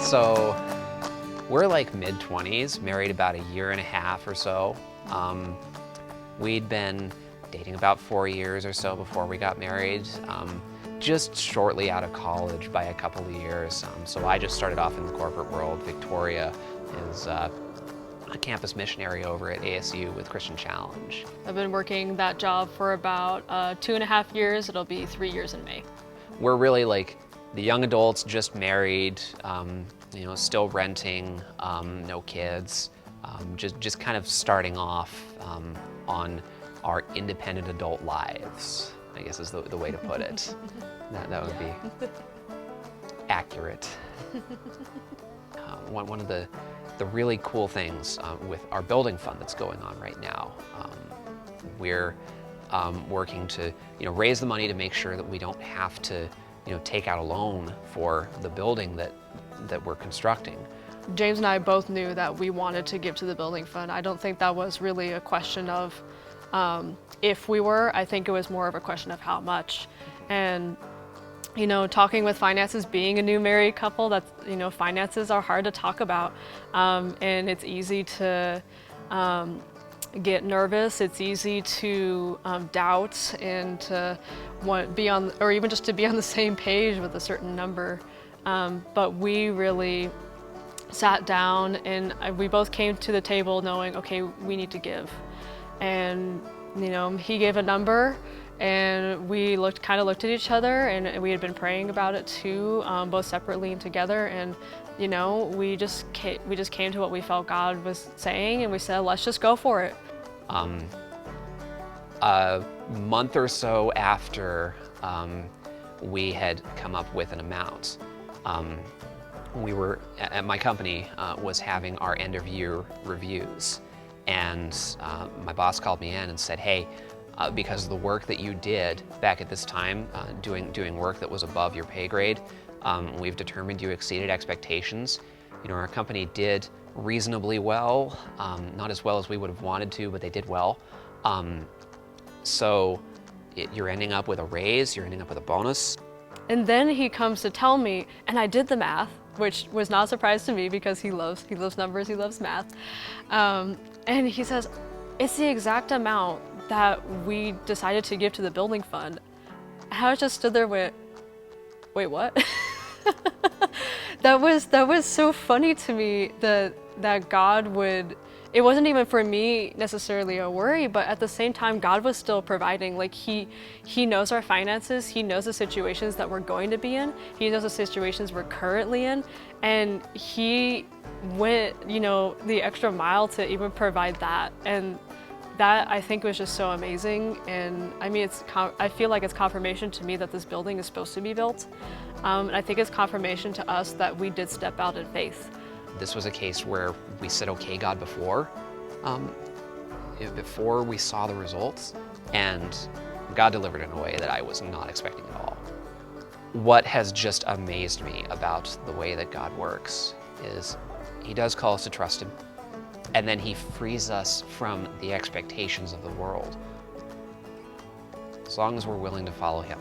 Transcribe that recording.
So we're like mid-20s, married about a year and a half or so. We'd been dating about 4 years or so before we got married, just shortly out of college by a couple of years. So I just started off in the corporate world. Victoria is a campus missionary over at ASU with Christian Challenge. I've been working that job for about 2.5 years. It'll be 3 years in May. We're really like the young adults, just married, still renting, no kids, just kind of starting off on our independent adult lives, I guess is the way to put it. That would be accurate. One of the really cool things with our building fund that's going on right now, we're working to raise the money to make sure that we don't have to take out a loan for the building that we're constructing. James and I both knew that we wanted to give to the building fund. I don't think that was really a question of if we were. I think it was more of a question of how much. And talking with finances, being a new married couple, that's finances are hard to talk about, and it's easy to get nervous. It's easy to doubt and to be on, or even just to be on the same page with a certain number. But we really sat down and we both came to the table knowing, okay, we need to give. And he gave a number, and we kind of looked at each other, and we had been praying about it too, both separately and together. And we just came to what we felt God was saying, and we said, let's just go for it. A month or so after we had come up with an amount, we were at my company was having our end of year reviews, and my boss called me in and said, hey, because of the work that you did back at this time, doing work that was above your pay grade, we've determined you exceeded expectations. Our company did reasonably well, not as well as we would have wanted to, but they did well. So you're ending up with a raise, you're ending up with a bonus. And then he comes to tell me, and I did the math, which was not a surprise to me because he loves numbers, he loves math. And he says, it's the exact amount that we decided to give to the building fund. And I just stood there with, wait, what? That was so funny to me that God would, it wasn't even for me necessarily a worry, but at the same time, God was still providing. Like he knows our finances, he knows the situations that we're going to be in, he knows the situations we're currently in, and he went, the extra mile to even provide that. And that, I think, was just so amazing. And I mean, I feel like it's confirmation to me that this building is supposed to be built. And I think it's confirmation to us that we did step out in faith. This was a case where we said, okay, God, before we saw the results, and God delivered in a way that I was not expecting at all. What has just amazed me about the way that God works is he does call us to trust him, and then he frees us from the expectations of the world, as long as we're willing to follow him.